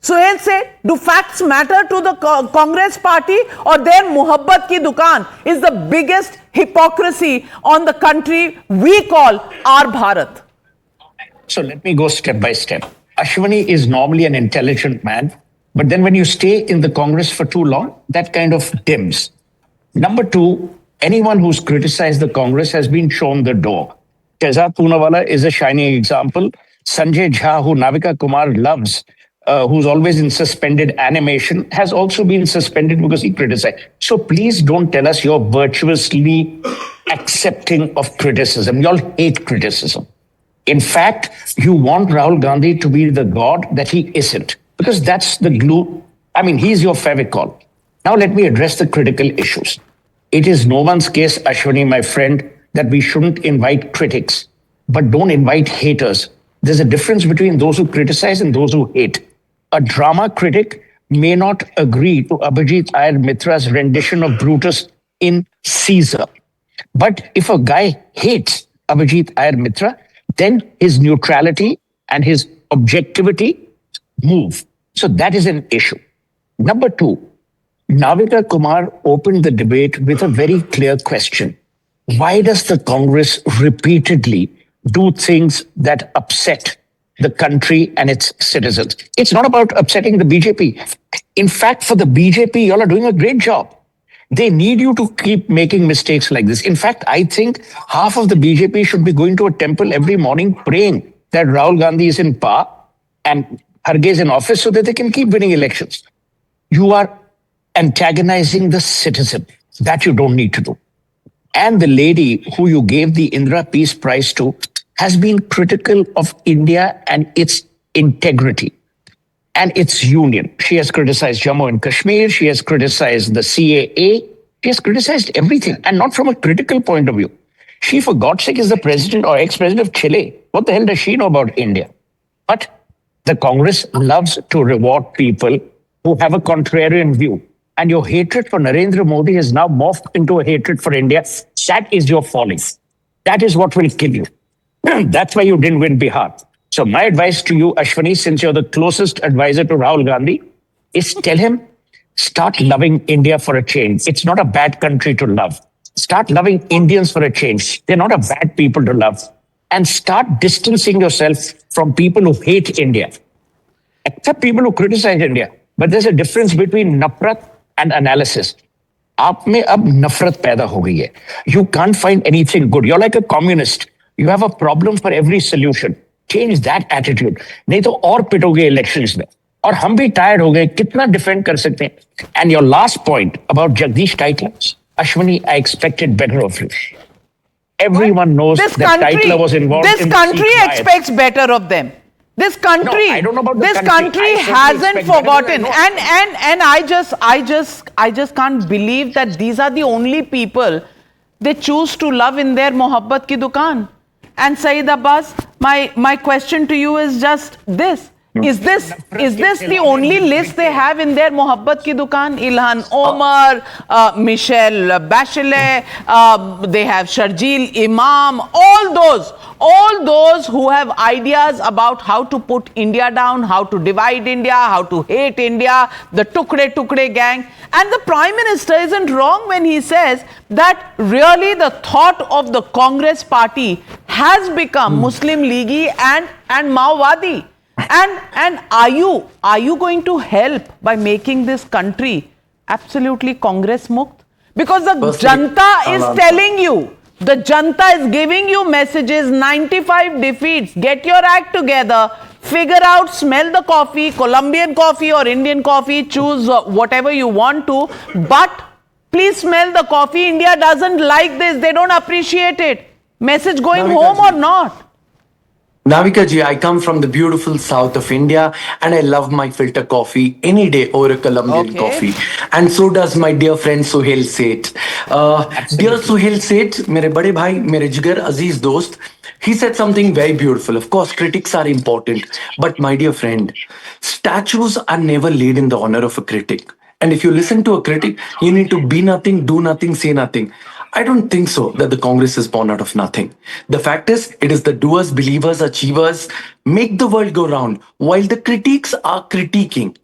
Suhail said, do facts matter to the Congress party, or their muhabbat ki dukaan is the biggest hypocrisy on the country we call our Bharat? So let me go step by step. Ashwani is normally an intelligent man, but then when you stay in the Congress for too long, that kind of dims. Number two, anyone who's criticized the Congress has been shown the door. Shehzad Poonawalla is a shining example. Sanjay Jha, who Navika Kumar loves, who's always in suspended animation, has also been suspended because he criticized. So please don't tell us you're virtuously accepting of criticism. You all hate criticism. In fact, you want Rahul Gandhi to be the god that he isn't, because that's the glue. I mean, he's your Fevicol. Now let me address the critical issues. It is no one's case, Ashwani, my friend, that we shouldn't invite critics, but don't invite haters. There's a difference between those who criticize and those who hate. A drama critic may not agree to Abhijit Iyer Mitra's rendition of Brutus in Caesar. But if a guy hates Abhijit Iyer Mitra, then his neutrality and his objectivity move. So that is an issue. Number two, Navika Kumar opened the debate with a very clear question. Why does the Congress repeatedly do things that upset the country and its citizens? It's not about upsetting the BJP. In fact, for the BJP, you all are doing a great job. They need you to keep making mistakes like this. In fact, I think half of the BJP should be going to a temple every morning praying that Rahul Gandhi is in power and Kharge is in office so that they can keep winning elections. You are antagonizing the citizen. That you don't need to do. And the lady who you gave the Indira Peace Prize to has been critical of India and its integrity and its union. She has criticized Jammu and Kashmir. She has criticized the CAA. She has criticized everything, and not from a critical point of view. She, for God's sake, is the president or ex-president of Chile. What the hell does she know about India? But the Congress loves to reward people who have a contrarian view. And your hatred for Narendra Modi has now morphed into a hatred for India. That is your folly. That is what will kill you. That's why you didn't win Bihar. So my advice to you, Ashwani, since you're the closest advisor to Rahul Gandhi, is tell him, start loving India for a change. It's not a bad country to love. Start loving Indians for a change. They're not a bad people to love. And start distancing yourself from people who hate India. Except people who criticize India. But there's a difference between nafrat and analysis. आप में अब नफरत पैदा हो गई है. You can't find anything good. You're like a communist. You have a problem for every solution. Change that attitude. नहीं तो और पिटोगे elections में. और हम भी tired हो गए. कितना defend कर सकते हैं? And your last point about Jagdish Titler, Ashwani, I expected better of you. Everyone knows that Titler was involved in this country expects better of them. This country, no, I don't know about this country hasn't forgotten, and I just can't believe that these are the only people they choose to love in their mohabbat ki dukaan. And Saeed Abbas, my question to you is just this: is this the only list they have in their mohabbat ki dukaan? Ilhan Omar, Michelle Bachelet, they have Sharjeel Imam, all those who have ideas about how to put India down, how to divide India, how to hate India, the Tukde gang. And the Prime Minister isn't wrong when he says that really the thought of the Congress party has become Muslim Leaguey and Maowadi. And are you going to help by making this country absolutely Congress mukt? Because the Janta is telling you, the Janta is giving you messages, 95 defeats, get your act together, figure out, smell the coffee, Colombian coffee or Indian coffee, choose whatever you want to, but please smell the coffee. India doesn't like this, they don't appreciate it. Message going home or not? Navika ji, I come from the beautiful south of India and I love my filter coffee any day over a Colombian coffee. And so does my dear friend Suhail Seth. Dear Suhail Seth, mere bade bhai, mere jigar, aziz dost, he said something very beautiful. Of course, critics are important. But my dear friend, statues are never laid in the honor of a critic. And if you listen to a critic, you need to be nothing, do nothing, say nothing. I don't think so that the Congress is born out of nothing. The fact is, it is the doers, believers, achievers make the world go round while the critiques are critiquing.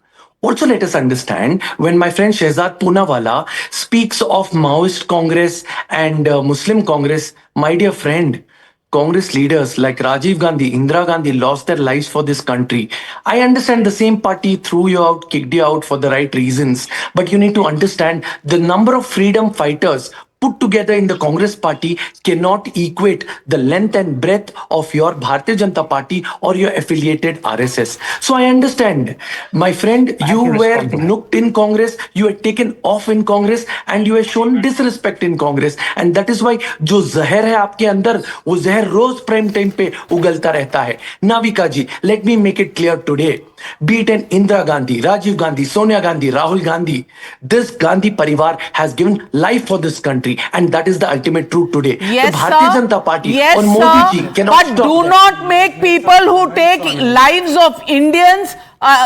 Also, let us understand when my friend Shehzad Poonawala speaks of Maoist Congress and Muslim Congress, my dear friend, Congress leaders like Rajiv Gandhi, Indira Gandhi lost their lives for this country. I understand the same party threw you out, kicked you out for the right reasons, but you need to understand the number of freedom fighters put together in the Congress party cannot equate the length and breadth of your Bharatiya Janata Party or your affiliated RSS. So I understand, my friend, you to were respond to that. nooked in Congress, you were taken off in Congress, and you were shown disrespect in Congress, and that is why जो जहर है आपके अंदर वो जहर रोज prime time पे उगलता रहता है. Navika ji, let me make it clear today. Be it an Indira Gandhi, Rajiv Gandhi, Sonia Gandhi, Rahul Gandhi, this Gandhi Parivar has given life for this country, and that is the ultimate truth today. Yes, the Bharatiya sir. Janata Party Yes, or Modi ji sir. cannot But stop do that. not make people who take lives of Indians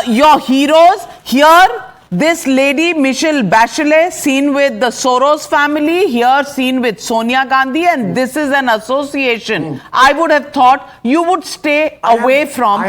your heroes. Here, this lady, Michelle Bachelet, seen with the Soros family, here seen with Sonia Gandhi, and this is an association. I would have thought you would stay away from.